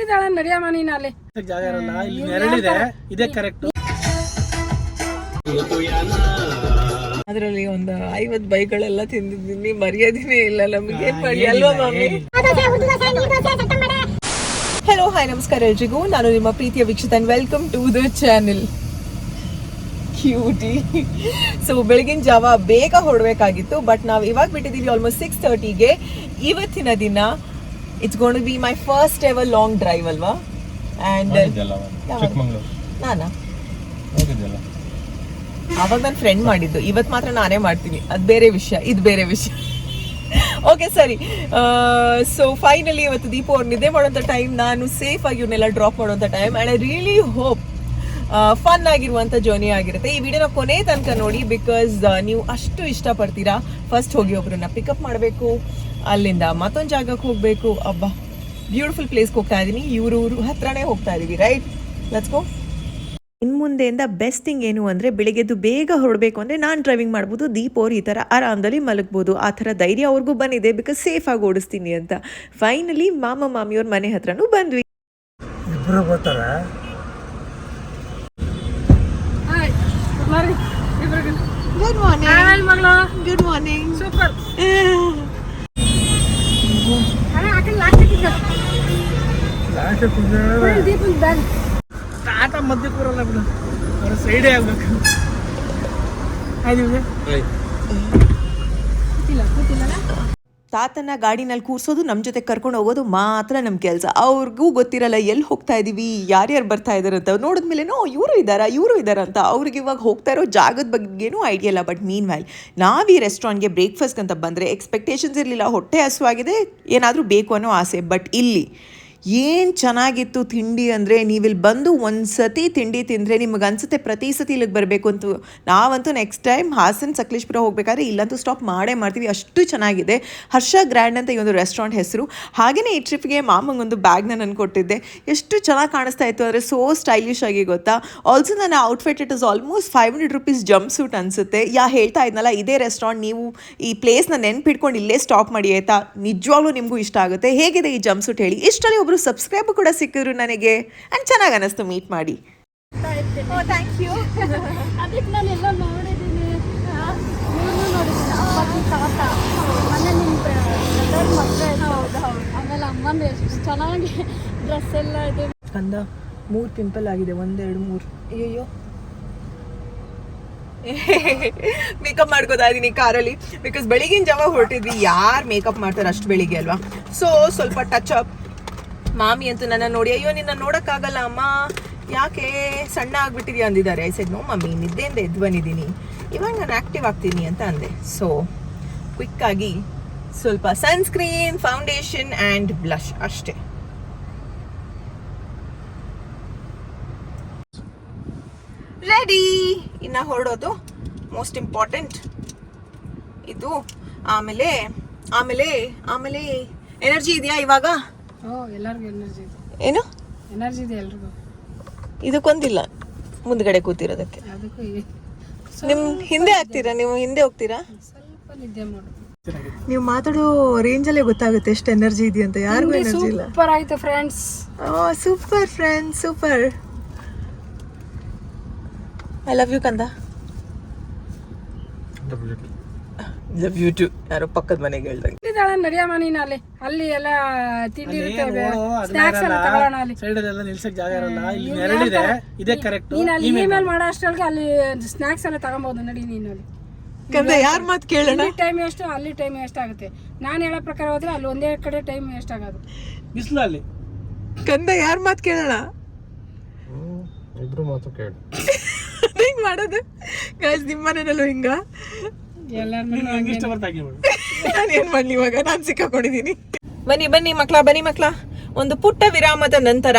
ಎಲ್ಲಿದ್ದಾಳ ನಡಿಯಮ್ಮ ನೀನು ಅಲ್ಲಿ ಜಾಗ ಇರಲ್ಲ, ಇಲ್ಲಿ ನೆರಳಿದೆ, ಇದೇ ಕರೆಕ್ಟ್. ಅದರಲ್ಲಿ ಒಂದು 50 ಬೈಗಳೆಲ್ಲ ತಿಂದಿದ್ದೀನಿ, ಮರ್ಯಾದಿನೇ ಇಲ್ಲ ನಮಗೆ ಅಲ್ವಾ ಮಾಮಿ? ಹಲೋ ಹಾಯ್ ನಮಸ್ಕಾರ ಎಲ್ರಿಗೂ, ನಾನು ನಿಮ್ಮ ಪ್ರೀತಿಯ Vikshita and welcome to the channel cutie. So ಬೆಳಗಿನ ಜಾವ ಬೇಗ ಹೊರಡಬೇಕಾಗಿತ್ತು, ಬಟ್ ನಾವು ಇವಾಗ ಬಿಟ್ಟಿದ್ದೀವಿ ಆಲ್ಮೋಸ್ಟ್ 6:30ಗೆ. ಇವತ್ತಿನ ದಿನ it's gonna be my first ever long drive ಅಲ್ವಾ? ಆ್ಯಂಡ್ ನಾನಾ ಅವಾಗ ನನ್ನ ಫ್ರೆಂಡ್ ಮಾಡಿದ್ದು, ಇವತ್ತು ಮಾತ್ರ ನಾನೇ ಮಾಡ್ತೀನಿ, ಅದು ಬೇರೆ ವಿಷಯ, ಇದು ಬೇರೆ ವಿಷಯ. ಓಕೆ ಸರಿ. ಸೊ ಫೈನಲಿ ಇವತ್ತು ದೀಪು ಅವ್ರು ನಿದ್ದೆ ಮಾಡೋಂಥ ಟೈಮ್, ನಾನು ಸೇಫ್ ಆಗಿ ಇವನ್ನೆಲ್ಲ ಡ್ರಾಪ್ ಮಾಡೋಂಥ time. And I really hope fun ಆಗಿರುವಂಥ ಜರ್ನಿ ಆಗಿರುತ್ತೆ. ಈ ವಿಡಿಯೋನ ಕೊನೆ ತನಕ ನೋಡಿ, ಬಿಕಾಸ್ ನೀವು ಅಷ್ಟು ಇಷ್ಟಪಡ್ತೀರಾ. ಫಸ್ಟ್ ಹೋಗಿ ಒಬ್ರನ್ನ ಪಿಕಪ್ ಮಾಡಬೇಕು, ಅಲ್ಲಿಂದ ಮತ್ತೊಂದು ಜಾಗಕ್ಕೆ ಹೋಗಬೇಕು. ಅಬ್ಬಾ ಬ್ಯೂಟಿಫುಲ್ ಪ್ಲೇಸ್ಗೆ ಹೋಗ್ತಾ ಇದ್ದೀನಿ, ಊರು ಹತ್ರನೇ ಹೋಗ್ತಾ ಇದ್ದೀವಿ. Right, let's go. ಇನ್ನು ಮುಂದೆಯಿಂದ ಬೆಸ್ಟ್ ಥಿಂಗ್ ಏನು ಅಂದರೆ, ಬೆಳಿಗ್ಗೆದ್ದು ಬೇಗ ಹೊರಡಬೇಕು ಅಂದರೆ ನಾನು ಡ್ರೈವಿಂಗ್ ಮಾಡ್ಬೋದು, ದೀಪ್ ಅವ್ರು ಈ ಥರ ಆರಾಮದಲ್ಲಿ ಮಲಗ್ಬೋದು. ಆ ಥರ ಧೈರ್ಯ ಅವ್ರಿಗೂ ಬಂದಿದೆ, ಬಿಕಾಸ್ ಸೇಫಾಗಿ ಓಡಿಸ್ತೀನಿ ಅಂತ. ಫೈನಲಿ ಮಾಮಿಯವ್ರ ಮನೆ ಹತ್ರನೂ ಬಂದ್ವಿ. ಇಬ್ಬರು ಬರ್ತಾರೆ. Good morning. Good morning. Super. ಆಟ ಮಧ್ಯೆ ಕೂರಲ್ಲ ಬಿಡು, ಅವ್ರ ಸೈಡೇ ಆಗ್ಬೇಕು. ತಾತನ ಗಾಡಿನಲ್ಲಿ ಕೂರ್ಸೋದು, ನಮ್ಮ ಜೊತೆ ಕರ್ಕೊಂಡು ಹೋಗೋದು ಮಾತ್ರ ನಮ್ಮ ಕೆಲಸ. ಅವ್ರಿಗೂ ಗೊತ್ತಿರಲ್ಲ ಎಲ್ಲಿ ಹೋಗ್ತಾ ಇದೀವಿ, ಯಾರ್ಯಾರು ಬರ್ತಾ ಇದಾರೆ ಅಂತ. ನೋಡಿದ್ಮೇಲೆ ಇವರು ಇದ್ದಾರಾ ಅಂತ. ಅವ್ರಿಗೆ ಇವಾಗ ಹೋಗ್ತಾ ಇರೋ ಜಾಗದ ಬಗ್ಗೆನೂ ಐಡಿಯಾ ಇಲ್ಲ. ಬಟ್ ಮೀನ್ ವೈಲ್ ನಾವು ಈ ರೆಸ್ಟೋರೆಂಟ್ಗೆ ಬ್ರೇಕ್ಫಾಸ್ಟ್ ಅಂತ ಬಂದರೆ ಎಕ್ಸ್ಪೆಕ್ಟೇಷನ್ಸ್ ಇರಲಿಲ್ಲ. ಹೊಟ್ಟೆ ಹಸುವಾಗಿದೆ, ಏನಾದರೂ ಬೇಕು ಅನ್ನೋ ಆಸೆ. ಬಟ್ ಇಲ್ಲಿ ಏನು ಚೆನ್ನಾಗಿತ್ತು ತಿಂಡಿ ಅಂದರೆ, ನೀವಿಲ್ಲಿ ಬಂದು ಒಂದು ಸತಿ ತಿಂಡಿ ತಿಂದರೆ ನಿಮಗೆ ಅನಿಸುತ್ತೆ ಪ್ರತಿ ಸತಿ ಇಲ್ಲಿಗೆ ಬರಬೇಕು ಅಂತ. ನಾವಂತೂ ನೆಕ್ಸ್ಟ್ ಟೈಮ್ ಹಾಸನ ಸಕಲೇಶ್ಪುರ ಹೋಗಬೇಕಾದ್ರೆ ಇಲ್ಲಂತೂ ಸ್ಟಾಪ್ ಮಾಡೇ ಮಾಡ್ತೀವಿ, ಅಷ್ಟು ಚೆನ್ನಾಗಿದೆ. ಹರ್ಷ ಗ್ರ್ಯಾಂಡ್ ಅಂತ ಈ ಒಂದು ರೆಸ್ಟೋರೆಂಟ್ ಹೆಸರು. ಹಾಗೆಯೇ ಈ ಟ್ರಿಪ್ಗೆ ಮಾಮಂಗೊಂದು ಬ್ಯಾಗ್ನ ನಾನು ಕೊಟ್ಟಿದ್ದೆ. ಎಷ್ಟು ಚೆನ್ನಾಗಿ ಕಾಣಿಸ್ತಾ ಇತ್ತು ಅಂದರೆ, ಸೋ ಸ್ಟೈಲಿಶ್ ಆಗಿ ಗೊತ್ತಾ. ಆಲ್ಸೋ ನನ್ನ outfit it is almost 500 rupees jumpsuit ಅನಿಸುತ್ತೆ. ಹೇಳ್ತಾ ಇದ್ನಲ್ಲ, ಇದೇ ರೆಸ್ಟೋರೆಂಟ್, ನೀವು ಈ ಪ್ಲೇಸ್ನ ನೆನ್ಪಿಟ್ಕೊಂಡು ಇಲ್ಲೇ ಸ್ಟಾಪ್ ಮಾಡಿ ಆಯಿತಾ. ನಿಜವಾಗ್ಲೂ ನಿಮಗೂ ಇಷ್ಟ ಆಗುತ್ತೆ. ಹೇಗಿದೆ ಈ ಜಂಪ್ ಸೂಟ್ ಹೇಳಿ. ಇಷ್ಟರಲ್ಲಿ ಒಬ್ರು ಸಬ್ಸ್ಕ್ರೈಬರ್ ಕೂಡ ಸಿಕ್ಕಿದ್ರು ನನಗೆ, ಅಂಡ್ ಚೆನ್ನಾಗಿ ಅನ್ನಿಸ್ತು ಮೀಟ್ ಮಾಡಿ. Thank you. ಅದಕ್ಕೆ ನಾನು ಎಲ್ಲ ನೋಡಿದ್ದೀನಿ, ಆಮೇಲೆ ಅಮ್ಮನ ಎಷ್ಟು ಚೆನ್ನಾಗಿ ಡ್ರೆಸ್ ಎಲ್ಲ ಇದೆ. ಕಂದ 3 ಪಿಂಪಲ್ ಆಗಿದೆ, 1 2 3. ಅಯ್ಯೋ ಮೇಕಪ್ ಮಾಡ್ಕೋತಾ ಇದ್ದೀನಿ ಕಾರಲ್ಲಿ, ಬಿಕಾಸ್ ಬೆಳಿಗಿನ ಜಾವ ಹೊರಟಿದ್ವಿ. ಯಾರು ಮೇಕಪ್ ಮಾಡ್ತಾರೆ ಅಷ್ಟು ಬೆಳಿಗ್ಗೆ ಅಲ್ವಾ? ಸೊ ಸ್ವಲ್ಪ ಟಚ್ ಅಪ್. ಮಾಮಿ ಅಂತೂ ನನ್ನ ನೋಡಿ, ಅಯ್ಯೋ ನಿನ್ನ ನೋಡೋಕ್ಕಾಗಲ್ಲ ಅಮ್ಮ, ಯಾಕೆ ಸಣ್ಣ ಆಗ್ಬಿಟ್ಟಿದ್ಯಾ ಅಂದಿದ್ದಾರೆ. ಐ ಸೆಡ್ ನೋ ಮಮ್ಮಿ, ನಿದ್ದೆಯಿಂದ ಎದ್ದು ಬಂದಿದ್ದೀನಿ, ಇವಾಗ ನಾನು ಆ್ಯಕ್ಟಿವ್ ಆಗ್ತೀನಿ ಅಂತ ಅಂದೆ. ಸೊ ಕ್ವಿಕ್ಕಾಗಿ ಸ್ವಲ್ಪ ಸನ್ಸ್ಕ್ರೀನ್, ಫೌಂಡೇಶನ್ ಆ್ಯಂಡ್ ಬ್ಲಷ್ ಅಷ್ಟೇ. ರೆಡಿ, ಇನ್ನು ಹೊರಡೋದು ಮೋಸ್ಟ್ ಇಂಪಾರ್ಟೆಂಟ್ ಇದು. ಆಮೇಲೆ ಆಮೇಲೆ ಆಮೇಲೆ ಎನರ್ಜಿ ಇದೆಯಾ ಇವಾಗ? ಎಲ್ಲರಿಗೂ ಎನರ್ಜಿ ಇದೆ. ಏನು ಎನರ್ಜಿ ಇದೆ ಎಲ್ರಿಗೂ. ಇದಕ್ಕೊಂದಿಲ್ಲ, ಮುಂದ್ಗಡೆ ಕೂತಿರೋದಕ್ಕೆ. ಅದಕ್ಕೂ ನಿಮ್ ಹಿಂದೆ ಆಗ್ತೀರಾ, ನೀವು ಹಿಂದೆ ಹೋಗ್ತೀರಾ? ಸ್ವಲ್ಪ ನಿದ್ದೆ ಮಾಡೋದು. ನೀವು ಮಾತಾಡೋ ರೇಂಜಲ್ಲೇ ಗೊತ್ತಾಗುತ್ತೆ ಎಷ್ಟು ಎನರ್ಜಿ ಇದೆ ಅಂತ. ಯಾರಿಗೂ ಎನರ್ಜಿ ಇಲ್ಲ. ಸೂಪರ್ ಆಯ್ತು friends. Super friends, super. I love you ಕಂದ. Love you too. ಯಾರೋ ಪಕ್ಕದ ಮನೆಗೆ ಹೇಳ್ದಂಗೆ. ನಡಿಯಮ್ಮ ನೀನು ಅಲ್ಲಿ ಎಲ್ಲ ತಿಂಡಿ ಇರುತ್ತೆ, ಸ್ನಾಕ್ಸ್ ಎಲ್ಲ ತಗೊಳ್ಳೋಣ. ಅಲ್ಲಿ ಸೈಡಲ್ಲೆಲ್ಲ ನಿಲ್ಸಕ್ ಜಾಗ ಇರಲ್ಲ, ಇಲ್ಲಿ ನೆರಳಿದೆ, ಇದೇ ಕರೆಕ್ಟ್. ನೀನು ಅಲ್ಲಿ ಇಮೇಲ್ ಮಾಡೋ ಅಷ್ಟೊಳಗೆ ಅಲ್ಲಿ ಸ್ನಾಕ್ಸ್ ಎಲ್ಲ ತಗೊಬೋದು. ನಡಿ ನೀನು ಅಲ್ಲಿ. ಕಂದ ಯಾರ ಮಾತು ಕೇಳೋಣ. ಟೈಮ್ ಎಷ್ಟು, ಅಲ್ಲಿ ಟೈಮ್ ಎಷ್ಟಾಗುತ್ತೆ. ನಾನು ಹೇಳೋ ಪ್ರಕಾರ ಹೋದ್ರೆ ಅಲ್ಲಿ ಒಂದೇ ಕಡೆ ಟೈಮ್ ಎಷ್ಟಾಗೋದು. ಬಿಸಿಲು ಅಲ್ಲಿ. ಕಂದ ಯಾರ ಮಾತು ಕೇಳೋಣ. ಇಬ್ರು ಮಾತು ಕೇಳಿ ಹಿಂಗ್ ಮಾಡೋದು ಗೈಸ್, ನಿಮ್ಮ ಮನೆಯಲ್ಲೂ ಹಿಂಗ? ನಾನೇನ್ ಮಾಡ್ಲಿ ಇವಾಗ, ನಾನು ಸಿಕ್ಕಾಕೊಂಡಿದ್ದೀನಿ. ಬನ್ನಿ ಮಕ್ಳ. ಒಂದು ಪುಟ್ಟ ವಿರಾಮದ ನಂತರ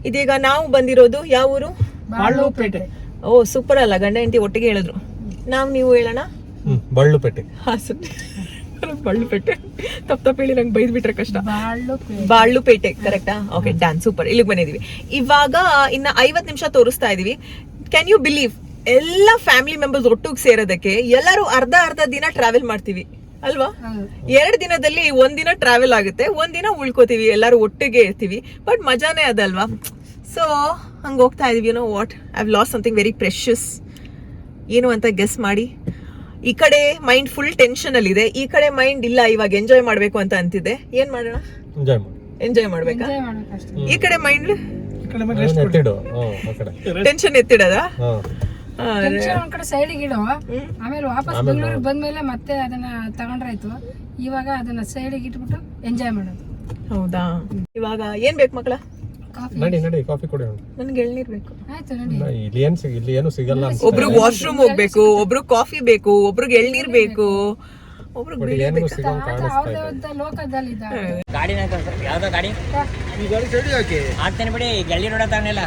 ಇದೀಗ ನಾವು ಬಂದಿರೋದು ಯಾವ ಊರು? ಬಳ್ಳುಪೇಟೆ. ಓ ಸೂಪರ್ ಅಲ್ಲ, ಗಂಡ ಹೆಂಡತಿ ಒಟ್ಟಿಗೆ ಹೇಳಿದ್ರು. ನೀವು ಹೇಳೋಣ ಬಳ್ಳುಪೇಟೆ. ಬಳ್ಳುಪೇಟೆ ತಪ್ಪ ಹೇಳಿ ನಂಗೆ ಬೈದ್ ಬಿಟ್ರೆ ಕಷ್ಟ. ಬಾಳುಪೇಟೆ ಕರೆಕ್ಟಾ? Okay done, super. ಇಲ್ಲಿಗೆ ಬಂದಿದೀವಿ. ಇವಾಗ ಇನ್ನ 50 ನಿಮಿಷ ತೋರಿಸ್ತಾ ಇದೀವಿ. ಕ್ಯಾನ್ ಯು ಬಿಲೀವ್, ಎಲ್ಲ ಫ್ಯಾಮಿಲಿ ಮೆಂಬರ್ಸ್ ಒಟ್ಟಿಗೆ ಸೇರೋದಕ್ಕೆ ಎಲ್ಲರೂ ಅರ್ಧ ದಿನ ಟ್ರಾವೆಲ್ ಮಾಡ್ತೀವಿ ಅಲ್ವಾ? 2 ದಿನದಲ್ಲಿ 1 ದಿನ ಟ್ರಾವೆಲ್ ಆಗುತ್ತೆ, 1 ದಿನ ಉಳ್ಕೋತೀವಿ, ಎಲ್ಲರೂ ಒಟ್ಟಿಗೆ ಇರ್ತೀವಿ. ಬಟ್ ಮಜಾನೇ ಅದಲ್ವಾ? ಸೊ ಹಂಗೆ ಹೋಗ್ತಾ ಇದೀವಿ. You know what, I have lost something very precious. ಏನು ಅಂತ ಗೆಸ್ ಮಾಡಿ. ಈ ಕಡೆ ಮೈಂಡ್ ಫುಲ್ ಟೆನ್ಷನ್ ಅಲ್ಲಿ ಇದೆ, ಈ ಕಡೆ ಮೈಂಡ್ ಇಲ್ಲ ಇವಾಗ ಎಂಜಾಯ್ ಮಾಡ್ಬೇಕು ಅಂತ ಅಂತಿದೆ. ಏನ್ ಮಾಡೋಣ? ಎಂಜಾಯ್ ಮಾಡ್ಬೇಕಾ? ಈ ಕಡೆ ಮೈಂಡ್ ಟೆನ್ಷನ್ ಎತ್ತಿಡದ? ಒಂದ್ ಕಡೆ ಸೈಡಿಗೆ ಇಡೋ, ಆಮೇಲೆ ವಾಪಸ್ ಬೆಂಗಳೂರಿಗೆ ಬಂದ್ಮೇಲೆ ಮತ್ತೆ ಅದನ್ನ ತಗೊಂಡ್ರಾಯ್ತು. ಇವಾಗ ಅದನ್ನ ಸೈಡಿಗೆ ಇಟ್ಬಿಟ್ಟು ಎಂಜಾಯ್ ಮಾಡೋದು. ಹೌದಾ? ಇವಾಗ ಏನ್ ಬೇಕು ಮಕ್ಕಳ? ನಡಿ ಕಾಫಿ ಕುಡಿಯೋಣ. ನನ್ಗೆ ಎಳ್ನೀರ್ ಬೇಕು. ಆಯ್ತು ನಡಿ. ಇಲ್ಲಿ ಏನು ಸಿಗಲ್ಲ. ಒಬ್ರು ವಾಶ್ರೂಮ್ ಹೋಗ್ಬೇಕು, ಒಬ್ರು ಕಾಫಿ ಬೇಕು, ಒಬ್ರಿಗೆ ಎಳ್ನೀರ್ ಬೇಕು, ಒಬ್ರು ಲೋಕದಲ್ಲಿ ಗಾಡಿ ಯಾವ್ದೋ ಗಾಡಿ ಈ ಗಾಡಿ ಸೈಡ್ ಹಾಕಿ ಆಗ್ತೇನೆ ಬಿಡಿ. ಗೆಳ್ಳಿ ನೋಡತ್ತಾವನೆಲ್ಲ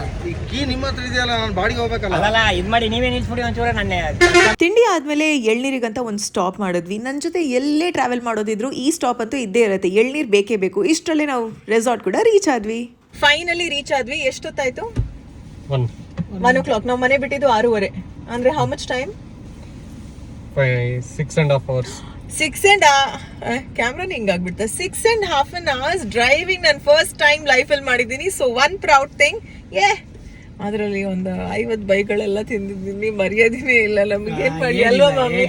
ಕೀ ನಿಮ್ಮ ಹತ್ರ ಇದೆಯಲ್ಲ, ನಾನು ಬಾಡಿಗೆ ಹೋಗ್ಬೇಕಲ್ಲ. ಅಲ್ಲ ಇದ್ ಮಾಡಿ ನೀವೇ ನಿಲ್ಸ್ಬಿಡಿ ಒಂಚೂರ. ನನ್ನೇ ತಿಂಡಿ ಆದ್ಮೇಲೆ ಎಳ್ನೀರಿಗಂತ ಒಂದು ಸ್ಟಾಪ್ ಮಾಡಿದ್ವಿ. ನನ್ನ ಜೊತೆ ಎಲ್ಲೇ ಟ್ರಾವೆಲ್ ಮಾಡೋದಿದ್ರು ಈ ಸ್ಟಾಪ್ ಅಂತೂ ಇದ್ದೇ ಇರುತ್ತೆ, ಎಳ್ನೀರ್ ಬೇಕೇ ಬೇಕು. ಇಷ್ಟರಲ್ಲೇ ನಾವು ರೆಸಾರ್ಟ್ ಕೂಡ ರೀಚ್ ಆದ್ವಿ. ಫೈನಲಿ ರೀಚ್ ಆದ್ವಿ. ಎಷ್ಟೊತ್ತಾಯ್ತು? 1 o'clock. ನಾವು ಮನೆ ಬಿಟ್ಟಿದ್ದು 6:30. ಅಂದ್ರೆ how much time? 6.5 hours. 6.5 ಕ್ಯಾಮ್ರಾನ ಹಿಂಗಾಗ್ಬಿಡ್ತ. 6.5 hours driving ನಾನು ಫಸ್ಟ್ ಟೈಮ್ ಲೈಫಲ್ಲಿ ಮಾಡಿದ್ದೀನಿ. So one proud thing. ಅದರಲ್ಲಿ ಒಂದು 50 ಬೈಕ್ಗಳೆಲ್ಲ ತಿಂದಿದ್ದೀನಿ, ಮರ್ಯಾದಿನೇ ಇಲ್ಲ ನಮಗೆ. ಏನ್ ಮಾಡಿ ಅಲ್ವಾ ಮಮ್ಮಿ?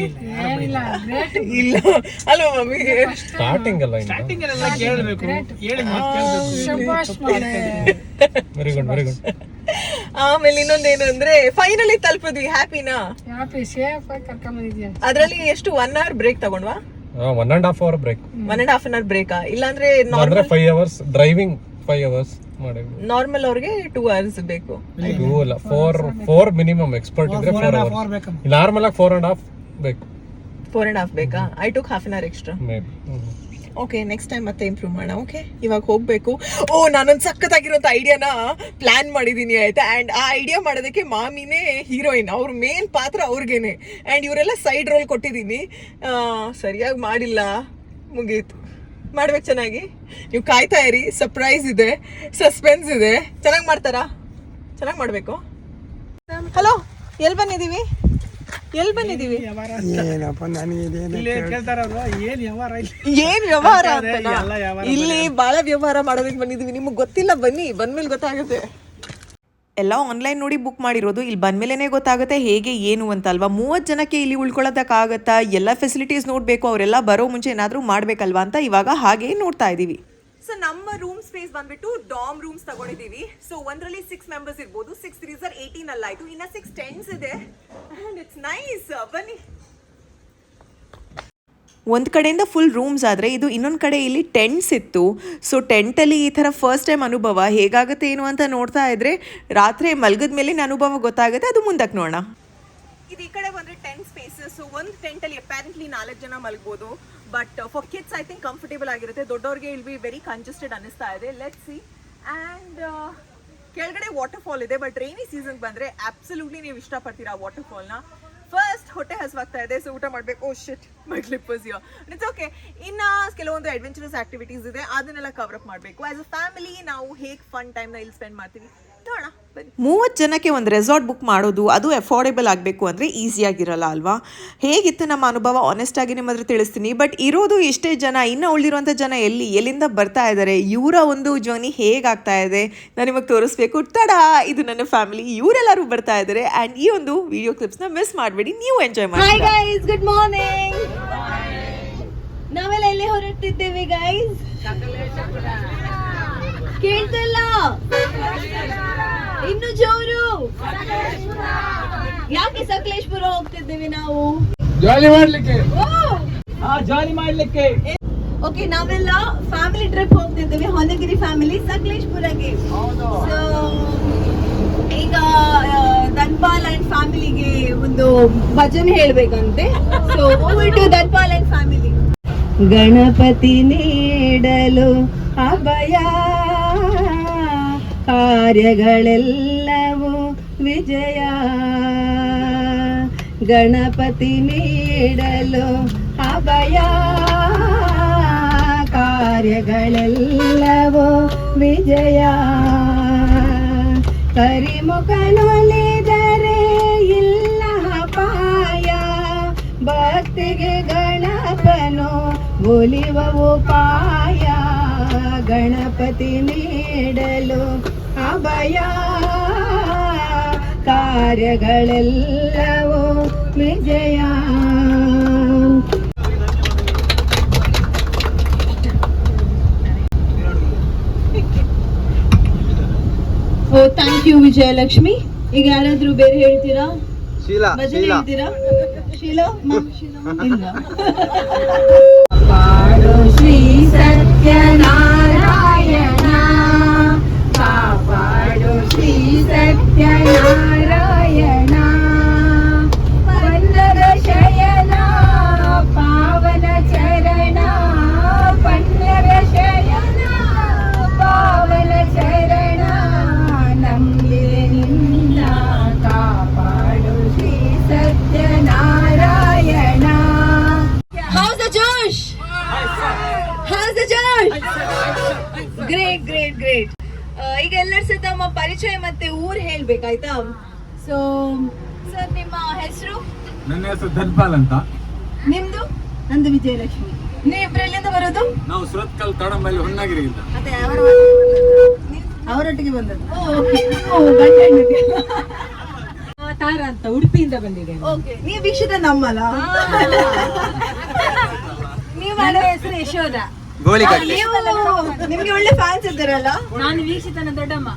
ಇಲ್ಲ ಅಲ್ವಾ ಮಮ್ಮಿ? ಸ್ಟಾರ್ಟಿಂಗ್ ಎಲ್ಲ ಕೇಳಬೇಕು, ಹೇಳಿ ವೆರಿ ಗುಡ್. ಆಮೇಲೆ ಇನ್ನೊಂದೇನು ಅಂದ್ರೆ ಫೈನಲಿ ತಲುಪಿದ್ವಿ. ಹ್ಯಾಪಿನಾ? ಅದ್ರಲ್ಲಿ ಎಷ್ಟು 1 hour ಬ್ರೇಕ್ ತಗೊಂಡ್ವಾ? 1.5 hour ಬ್ರೇಕ್. 1.5 hour ಬ್ರೇಕಾ? ಇಲ್ಲಾಂದ್ರೆ 5 hours ಡ್ರೈವಿಂಗ್, 5 hours ನಾರ್ಮಲ್ ಅವ್ರಿಗೆ 2 hours ಬೇಕು. 4 ಮಿನಿಮಮ್. ಎಕ್ಸ್ಪರ್ಟ್ ಇದ್ರೆ 4 hours. ನಾರ್ಮಲ್ ಆಗಿ 4.5 ಬೇಕು. 4.5 ಬೇಕಾ? I took half an hour extra. Okay, next time ಮತ್ತೆ ಇಂಪ್ರೂವ್ ಮಾಡೋಣ. ಓಕೆ, ಇವಾಗ ಹೋಗ್ಬೇಕು. ನಾನೊಂದು ಸಖತ್ತಾಗಿರೋಂಥ ಐಡಿಯಾನ ಪ್ಲಾನ್ ಮಾಡಿದ್ದೀನಿ, ಆಯ್ತಾ? ಆ್ಯಂಡ್ ಆ ಐಡಿಯಾ ಮಾಡೋದಕ್ಕೆ ಮಾಮಿನೇ ಹೀರೋಯಿನ್, ಅವ್ರ ಮೇನ್ ಪಾತ್ರ ಅವ್ರಿಗೇನೆ. ಆ್ಯಂಡ್ ಇವರೆಲ್ಲ ಸೈಡ್ ರೋಲ್ ಕೊಟ್ಟಿದ್ದೀನಿ. ಸರಿಯಾಗಿ ಮಾಡಿಲ್ಲ, ಮುಗೀತು. ಮಾಡ್ಬೇಕು ಚೆನ್ನಾಗಿ. ನೀವು ಕಾಯ್ತಾ ಇರಿ, ಸರ್ಪ್ರೈಸ್ ಇದೆ, ಸಸ್ಪೆನ್ಸ್ ಇದೆ. ಚೆನ್ನಾಗಿ ಮಾಡ್ತಾರಾ? ಚೆನ್ನಾಗಿ ಮಾಡಬೇಕು. ಹಲೋ, ಎಲ್ಲಿ ಬಂದಿದ್ದೀವಿ? ಏನ್ ವ್ಯವಹಾರ ಅಂತ ಇಲ್ಲಿ ಬಾಳ ವ್ಯವಹಾರ ಮಾಡೋದಕ್ಕೆ ಬಂದಿದೀವಿ. ನಿಮ್ಗೆ ಗೊತ್ತಿಲ್ಲ, ಬನ್ನಿ, ಬಂದ್ಮೇಲೆ ಗೊತ್ತಾಗುತ್ತೆ. ಎಲ್ಲ ಆನ್ಲೈನ್ ನೋಡಿ ಬುಕ್ ಮಾಡಿರೋದು. ಇಲ್ಲಿ ಬಂದ್ಮೇಲೆ ಗೊತ್ತಾಗುತ್ತೆ ಹೇಗೆ ಏನು ಅಂತ ಅಲ್ವಾ. 30 ಜನಕ್ಕೆ ಇಲ್ಲಿ ಉಳ್ಕೊಳ್ಳೋದಕ್ಕಾಗತ್ತಾ? ಎಲ್ಲ ಫೆಸಿಲಿಟೀಸ್ ನೋಡಬೇಕು, ಅವರೆಲ್ಲ ಬರೋ ಮುಂಚೆ ಏನಾದರೂ ಮಾಡಬೇಕಲ್ವಾ ಅಂತ ಇವಾಗ ಹಾಗೆ ನೋಡ್ತಾ ಇದ್ದೀವಿ. ಸೊ ನಮ್ಮ ರೂಮ್ ಸ್ಪೇಸ್ ಬಂದ್ಬಿಟ್ಟು ಡಾಮ್ ರೂಮ್ಸ್ ತಗೊಂಡಿದ್ದೀವಿ. ಸೊ ಒಂದರಲ್ಲಿ 6 ಮೆಂಬರ್ಸ್ ಇರ್ಬೋದು. 6 3s are 18 ಅಲ್ಲಾಯ್ತು. ಇನ್ನ 6 ಟೆಂಟ್ಸ್ ಇದೆ. And it's nice. ಬನ್ನಿ. ಒಂದು ಕಡೆಯಿಂದ ಫುಲ್ ರೂಮ್ಸ್ ಆದರೆ ಇದು ಇನ್ನೊಂದು ಕಡೆ ಇಲ್ಲಿ ಟೆಂಟ್ಸ್ ಇತ್ತು. ಸೊ ಟೆಂಟಲ್ಲಿ ಈ ಥರ ಫಸ್ಟ್ ಟೈಮ್ ಅನುಭವ ಹೇಗಾಗುತ್ತೆ ಏನು ಅಂತ ನೋಡ್ತಾ ಇದ್ರೆ ರಾತ್ರಿ ಮಲಗಿದ ಮೇಲಿನ ಅನುಭವ ಗೊತ್ತಾಗುತ್ತೆ. ಅದು ಮುಂದಕ್ಕೆ ನೋಡೋಣ. ಇದು ಈ ಕಡೆ ಬಂದರೆ ಟೆಂಟ್ ಸ್ಪೇಸಸ್. ಸೊ ಒಂದು ಟೆಂಟಲ್ಲಿ ಅಪ್ಯಾರೆಂಟ್ಲಿ 4 ಜನ ಮಲಗ್ಬೋದು. But for kids I think comfortable ಆಗಿರುತ್ತೆ. ದೊಡ್ಡವ್ರಿಗೆ ಇಲ್ಲಿ ವೆರಿ ಕಂಜೆಸ್ಟೆಡ್ ಅನ್ನಿಸ್ತಾ ಇದೆ. Let's see. ಆ್ಯಂಡ್ ಕೆಳಗಡೆ ವಾಟರ್ ಫಾಲ್ ಇದೆ. ಬಟ್ ರೈನಿ ಸೀಸನ್ಗೆ ಬಂದರೆ ಅಬ್ಸಲ್ಯೂಟ್ಲಿ ನೀವು ಇಷ್ಟಪಡ್ತೀರಾ ಆ ವಾಟರ್ ಫಾಲ್ನ. ಫಸ್ಟ್ ಹೊಟ್ಟೆ ಹಸಿವಾಗ್ತಾ ಇದೆ, ಸೊ ಊಟ ಮಾಡಬೇಕು. Oh shit, my clip is here. It's okay. ಇನ್ನು ಕೆಲವೊಂದು ಅಡ್ವೆಂಚರಸ್ ಆಕ್ಟಿವಿಟೀಸ್ ಇದೆ, ಅದನ್ನೆಲ್ಲ ಕವರ್ ಅಪ್ ಮಾಡಬೇಕು. ಆಸ್ ಅ ಫ್ಯಾಮಿಲಿ ನಾವು ಹೇಗೆ ಫನ್ ಟೈಮ್ನ ಇಲ್ಲಿ ಸ್ಪೆಂಡ್ ಮಾಡ್ತೀವಿ ನೋಡೋಣ. 30 ಜನಕ್ಕೆ ಒಂದು ರೆಸಾರ್ಟ್ ಬುಕ್ ಮಾಡೋದು, ಅದು ಅಫೋರ್ಡೆಬಲ್ ಆಗಬೇಕು ಅಂದರೆ ಈಸಿಯಾಗಿರಲ್ಲ ಅಲ್ವಾ? ಹೇಗಿತ್ತು ನಮ್ಮ ಅನುಭವ ಆನೆಸ್ಟ್ ಆಗಿ ನಿಮ್ಮ ಹತ್ರ ತಿಳಿಸ್ತೀನಿ. ಬಟ್ ಇರೋದು ಇಷ್ಟೇ ಜನ, ಇನ್ನು ಉಳಿದಿರುವಂಥ ಜನ ಎಲ್ಲಿಂದ ಬರ್ತಾ ಇದ್ದಾರೆ, ಇವರ ಒಂದು ಜರ್ನಿ ಹೇಗಾಗ್ತಾ ಇದೆ ನಾನು ನಿಮಗೆ ತೋರಿಸ್ಬೇಕು. ತಡಾ, ಇದು ನನ್ನ ಫ್ಯಾಮಿಲಿ, ಇವರೆಲ್ಲರೂ ಬರ್ತಾ ಇದ್ದಾರೆ. ಆ್ಯಂಡ್ ಈ ಒಂದು ವಿಡಿಯೋ ಕ್ಲಿಪ್ಸ್ನ ಮಿಸ್ ಮಾಡಬೇಡಿ, ನೀವು ಎಂಜಾಯ್ ಮಾಡಿ. Hi guys, good morning. ನಾವೆಲ್ಲ ಎಲ್ಲಿ ಹೊರಟಿದ್ದೇವೆ ಗೈಸ್? ಕೇಳ್ತಲ್ಲ, ಇನ್ನು ಜೋರು. ಯಾಕೆ ಸಕಲೇಶ್ಪುರ ಹೋಗ್ತಿದ್ದೇವೆ ನಾವು? ಜಾಲಿ ಮಾಡ್ಲಿಕ್ಕೆ. ಓಕೆ, ನಾವೆಲ್ಲ ಫ್ಯಾಮಿಲಿ ಟ್ರಿಪ್ ಹೋಗ್ತಿದ್ದೇವೆ, ಹೊನ್ನಗಿರಿ ಫ್ಯಾಮಿಲಿ ಸಕಲೇಶ್ಪುರಗೆ. ಸೊ ಈಗ ಧನ್ಪಾಲ್ ಅಂಡ್ ಫ್ಯಾಮಿಲಿಗೆ ಒಂದು ಭಜನೆ ಹೇಳ್ಬೇಕಂತೆ. So over to Dhanpal and family. Ganapati ನೀಡಲು ಅಭಯ, ಕಾರ್ಯಗಳೆಲ್ಲವೂ ವಿಜಯ. ಗಣಪತಿ ನೀಡಲು ಅಭಯ, ಕಾರ್ಯಗಳೆಲ್ಲವೂ ವಿಜಯ. ಕರಿಮುಖನೊಲಿದರೆ ಇಲ್ಲ ಅಪಾಯ, ಭಕ್ತಿಗೆ ಗಣಪತಿ ಭಯಗಳನ್ನು ಒಲಿವ ಉಪಾಯ ಗಣಪತಿ ನೀಡಲು ಅಭಯ ಕಾರ್ಯಗಳೆಲ್ಲವೂ ವಿಜಯ. ಓ ಥ್ಯಾಂಕ್ ಯು ವಿಜಯಲಕ್ಷ್ಮಿ. ಈಗ ಯಾರಾದ್ರೂ ಬೇರೆ ಹೇಳ್ತೀರಾ? ಭಜನೆ ಹೇಳ್ತೀರಾ? ಶೀಲಾ ಇಲ್ಲ. ಪಾಡು ಶ್ರೀ ಸತ್ಯನಾರಾಯಣ, ಕಾಪಾಡು ಶ್ರೀ ಸತ್ಯನಾರಾಯಣ, ಪನ್ನಗ ಶಯನ ಪಾವನ ಚರಣ, ಪನ್ನಗ ಶಯನ ಪಾವನ ಚರಣ, ನಂಬಿದೆ ನಿನ್ನ ಕಾಪಾಡು Shri Satyanarayana. How's the Josh? How's the Josh? Great, great, great. ಈಗ ಎಲ್ಲರ ಸಹ ತಮ್ಮ ಪರಿಚಯ ಮತ್ತೆ ಊರ್ ಹೇಳ್ಬೇಕಾಯ್ತಾ? ಸೊ ಸರ್, ನಿಮ್ಮ ಹೆಸರು? ನನ್ನ ಹೆಸರು ಧನ್ಪಾಲ್ ಅಂತ. ನಿಮ್ದು? ನಂದು ವಿಜಯಲಕ್ಷ್ಮಿ. ನೀವು ಇಬ್ಬರೆಲ್ಲಿಂದ ಬರೋದು? ನಾವು ಸುರತ್ಕಲ್ ತಡಂಬಲ್ಲಿ ಹೊನ್ನಾಗಿರಿಯಿಂದ. ಅವರೊಟ್ಟಿಗೆ ಬಂದದ್ದು. ತಾರ ಅಂತ ಉಡುಪಿಯಿಂದ ಬಂದಿದೆ. ಓಕೆ, ನೀವು ವೀಕ್ಷಿತ ನಮ್ಮಲ್ಲ. ನೀವು ಹೆಸರು ಯಶೋಧ. ನೀವು ನಿಮ್ಗೆ ಒಳ್ಳೆ ಫ್ಯಾನ್ಸ್ ಇದ್ದಾರಲ್ಲ. ನಾನು ವೀಕ್ಷಿತನ ದೊಡ್ಡಮ್ಮ.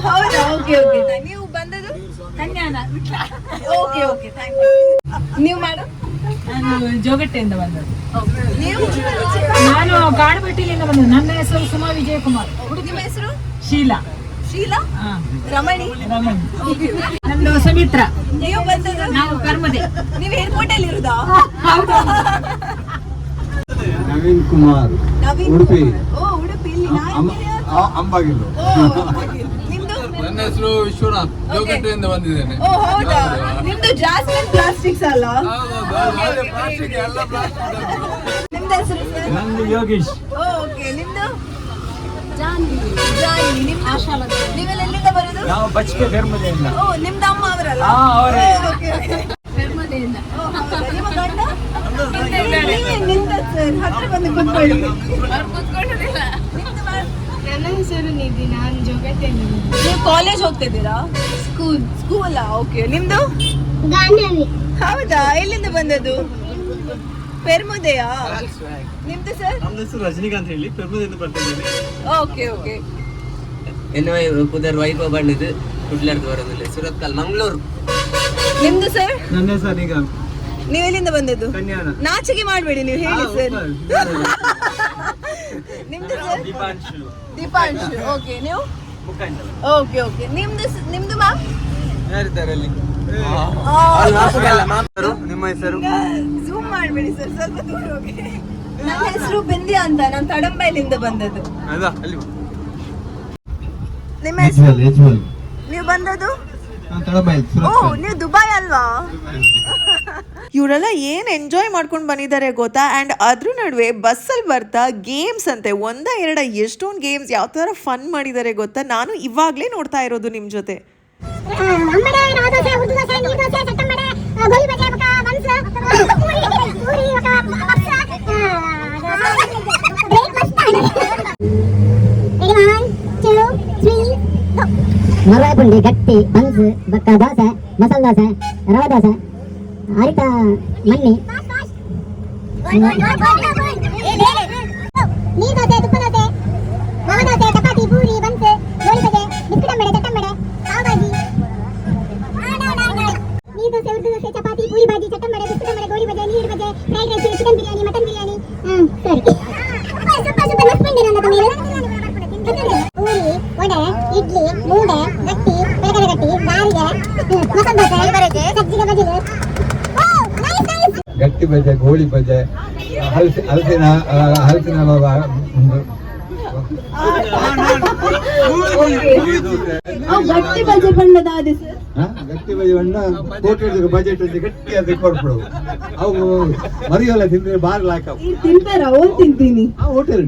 ಹೌದಾ? Okay okay. ನೀವು ಬಂದದ್ದು Kanyana. Okay okay, thank you. ನೀವು ಮೇಡಮ್? ನಾನು ಜೋಗಟ್ಟೆಯಿಂದ ಬಂದದ್ದು. ನೀವು? ನಾನು ಕಾಡಬಟ್ಟಿಲಿಂದ ಬಂದದ್ದು. ನನ್ನ ಹೆಸರು ಸುಮಾ ವಿಜಯಕುಮಾರ್. ನಿಮ್ಮ ಹೆಸರು? ಶೀಲಾ. ಶೀಲಾ? ರಮಣಿ. ನಮ್ದು ಸುಮಿತ್ರ. ನೀವು ಬಂದದ್ದು? ನಾವು ಕರ್ಮದೆ. ನೀವು ಏರ್ಪೋರ್ಟ್ ಅಲ್ಲಿ ಇರುದಾ? ನವೀನ್ ಕುಮಾರ್, ನವೀನ್ ಉಡುಪಿ. ಓ, ಉಡುಪಿ. ಇಲ್ಲಿ ಅಂಬಾಗಿಲು. ನಿಮ್ದು? ನನ್ನ ಹೆಸರು ವಿಶ್ವನಾಥ್, ಜೋಗಟ್ಟೆಯಿಂದ ಬಂದಿದ್ದೇನೆ. ಓ ಹೌದಾ? ನಿಮ್ದು ಜಾಸ್ಮಿನ್ ಪ್ಲಾಸ್ಟಿಕ್ಸ್ ಅಲ್ಲ? ನಿಮ್ದು ಹೆಸರು ಸರ್? ನಂದು ಯೋಗೀಶ್. ಓಕೆ, ನಿಮ್ದು? ಜಾನ್ವಿ. ನಿಮ್ದು? ನೀವೆಲ್ಲ ಎಲ್ಲಿಂದ ಬರೋದು? ನಾವು ಬಚ್ಕೆ ಬೆರ್ಮದೆಯಿಂದ. ಓ, ನಿಮ್ದು ಅಮ್ಮ ಅವರಲ್ಲ? ಅವರೇ. Okay okay. ಬೆರ್ಮದೆಯಿಂದ. ಓ ಹೌದಾ? ನಿಮ್ಮ ಗಂಡ? ನೀವೇ ನಿಂತದ್ದು ಸರ್, ಹತ್ರ ಬಂದು ಕೂತ್ಕೊಳ್ಳಿ. ಕೂತ್ಕೊಳ್ಳೋದಿಲ್ಲ. ನಿಮ್ದು ಮಾಡು. ನನ್ನ ಹೆಸರು ನಿಧಿ. ನಾನು ಜೋಗಟ್ಟೆಯಿಂದ. ನೀವು ಕಾಲೇಜ್ ಹೋಗ್ತಿದ್ದೀರಾ? ಸ್ಕೂಲಾ? ಓಕೆ. ನಿಮ್ದು? ಹೌದಾ? ಎಲ್ಲಿಂದ ಬಂದದ್ದು? ಪೆರ್ಮುದೆಯಾ? ನಿಮ್ದು ಸರ್? ನಮ್ಮ ಹೆಸರು ರಜನಿಕಾಂತ್ ಹೇಳಿ, ಪೆರ್ಮದೆಯಿಂದ ಬರ್ತಿದ್ದೇನೆ. Okay okay. ಪುದರ್ ವೈಭವ ಬಂದಿದ್ದು ಕುಡ್ಲಾರ್ದು ಬರೋದಿಲ್ಲ, ಸುರತ್ಕಲ್ ಮಂಗಳೂರು. ನಿಮ್ದು ಸರ್? ನನ್ನ ಹೆಸರು ಈಗ ನೀವು ಎಲ್ಲಿಂದ ಬಂದದ್ದು? ಕನ್ಯಾನ. ನಾಚಿಕೆ ಮಾಡಬೇಡಿ, ನೀವು ಹೇಳಿ ಸರ್. ನಿಮ್ದು ಸರ್? ದೀಪಾಂಶು. ಓಕೆ. ನೀವು? Okay okay. ನಿಮ್ದು ಮ್ಯಾಮ್? ಯಾರಿದ್ದಾರೆ ಅಲ್ಲಿ? ನಿಮ್ಮ ಹೆಸರು? ಝೂಮ್ ಮಾಡಬೇಡಿ ಸರ್, ಸ್ವಲ್ಪ ದೂರ ಹೋಗಿ. ನನ್ನ ಹೆಸರು ಬಿಂದ್ಯಾ ಅಂತ, ನಾನು ತಡಂಬೈಲಿಂದ ಬಂದದ್ದು. ನಿಮ್ಮ ಹೆಸರು? ನೀವು ಬಂದದ್ದು? ಓ, ನೀವು ದುಬೈ ಅಲ್ವಾ? ಇವರೆಲ್ಲ ಏನು ಎಂಜಾಯ್ ಮಾಡ್ಕೊಂಡು ಬಂದಿದ್ದಾರೆ ಗೊತ್ತಾ. ಆ್ಯಂಡ್ ಅದ್ರ ನಡುವೆ ಬಸ್ಸಲ್ಲಿ ಬರ್ತಾ ಗೇಮ್ಸ್ ಅಂತೆ, ಎರಡ ಎಷ್ಟೊಂದು ಗೇಮ್ಸ್ ಯಾವ ಥರ ಫನ್ ಮಾಡಿದ್ದಾರೆ ಗೊತ್ತಾ. ನಾನು ಇವಾಗಲೇ ನೋಡ್ತಾ ಇರೋದು ನಿಮ್ಮ ಜೊತೆ. ಮರವಾಯಿ ಪುಂಡಿ, ಗಟ್ಟಿ, ಬನ್ಸ್, ಬಕ್ಕ ದೋಸೆ, ಮಸಾಲೆ ದೋಸೆ, ರವೆ ದೋಸೆ, ಅರಿತ ಮಣ್ಣಿ, ನೀರು ದೋಸೆ, ತುಪ್ಪ ದೋಸೆ, ರವೆ ದೋಸೆ, ಚಪಾತಿ, ಪೂರಿ, ಬನ್ಸ್, ಗೋಳಿ ಬಜೆ, ಬಿಸ್ಕಿಟ್ ಅಂಬಡೆ, ಚಟ್ಟಂಬಡೆ, ಪಾವ್ ಭಾಜಿ, ನೀರು ದೋಸೆ, ಉರ್ದು ದೋಸೆ, ಚಪಾತಿ, ಪೂರಿ ಭಾಜಿ, ಚಟ್ಟಂಬಡೆ, ಬಿಸ್ಕಿಟ್ ಅಂಬಡೆ, ಗೋಳಿ ಬಜೆ, ನೀರು baje, fried rice, chicken biryani, mutton biryani. ಸರಿ, ಸೂಪರ್ ನಸ್ಪಂಡಿ ನನ್ನ ಮೇಲೆ. ಪೂರಿ, ವಡೆ, ಇಡ್ಲಿ, ಮೂಡೆ, ಗಟ್ಟಿ, ಬೆಳಗಡೆ ಗಟ್ಟಿ, ಗಾರಿಗೆ, ಮಸಾಲೆ ದೋಸೆ, ಸಜ್ಜಿಗೆ ಬಜಿಗೆ. ಗಟ್ಟಿ ಬಜೆ, ಗೋಳಿ ಬಜೆ, ಹಲಸಿನ ಗಟ್ಟಿ ಬಜೆ ಬಣ್ಣದ ಅದೇ ಸರ್. ಗಟ್ಟಿ ಬಜೆ ಬಣ್ಣ ಕೋಟಿ ಬಜೆಟ್ ಗಟ್ಟಿ ಅದು ಕೊಡ್ಬಿಡು. ಅವು ಮರಿಯಲ್ಲ ತಿಂದ್ರೆ ಬಾರ್ ಲಾಕ ತಿಂತಾರ? ಓನ್ ತಿಂತೀನಿ. ಹೋಟೆಲ್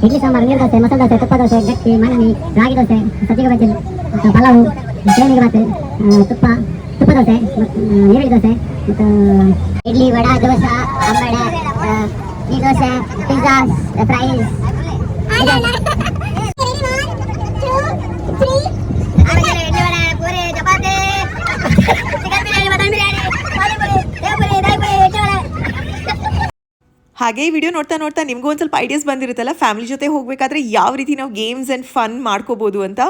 ಇಡ್ಲಿ ಸಾಂಬಾರು, ನೀರು ದೋಸೆ, ಮಸಾಲೆ ದೋಸೆ, ತುಪ್ಪ ದೋಸೆ, ಗಟ್ಟಿ, ಮಣ್ಣಿ, ರಾಗಿ ದೋಸೆ, ಸಜ್ಜಿಗೆ ಬಜ್ಜಿ, ಪಲಾವು, ಸೇಮಿಗೆ ಬಾತು, ತುಪ್ಪ, ತುಪ್ಪ ದೋಸೆ, ಈರುಳ್ಳಿ ದೋಸೆ, ಮತ್ತು ಇಡ್ಲಿ, ವಡ, ದೋಸೆ, ಅಂಬಡೆ, ಈ ದೋಸೆ, ಪಿಜ್ಜಾ, ಫ್ರೈಸ್. ಹಾಗೆ ಈ ವಿಡಿಯೋ ನೋಡ್ತಾ ನೋಡ್ತಾ ನಿಮಗೂ ಒಂದು ಸ್ವಲ್ಪ ಐಡಿಯಾಸ್ ಬಂದಿರುತ್ತಲ್ಲ ಫ್ಯಾಮಿಲಿ ಜೊತೆ ಹೋಗಬೇಕಾದ್ರೆ ಯಾವ ರೀತಿ ನಾವು ಗೇಮ್ಸ್ ಆ್ಯಂಡ್ ಫನ್ ಮಾಡ್ಕೋಬೋದು ಅಂತ.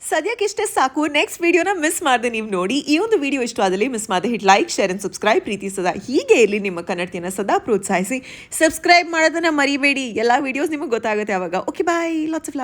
ಸದ್ಯಕ್ಕೆ ಇಷ್ಟೇ ಸಾಕು. ನೆಕ್ಸ್ಟ್ ವಿಡಿಯೋನ ಮಿಸ್ ಮಾಡದೆ ನೀವು ನೋಡಿ. ಈ ಒಂದು ವಿಡಿಯೋ ಇಷ್ಟ ಆದಲ್ಲಿ ಮಿಸ್ ಮಾಡದೆ hit like, share and subscribe. ಪ್ರೀತಿ ಸದಾ ಹೀಗೆ ಇರಲಿ. ನಿಮ್ಮ ಕನ್ನಡತಿಯನ್ನು ಸದಾ ಪ್ರೋತ್ಸಾಹಿಸಿ. ಸಬ್ಸ್ಕ್ರೈಬ್ ಮಾಡೋದನ್ನು ಮರಿಬೇಡಿ. ಎಲ್ಲ ವಿಡಿಯೋಸ್ ನಿಮಗೆ ಗೊತ್ತಾಗುತ್ತೆ ಆವಾಗ. Okay bye, lots of love.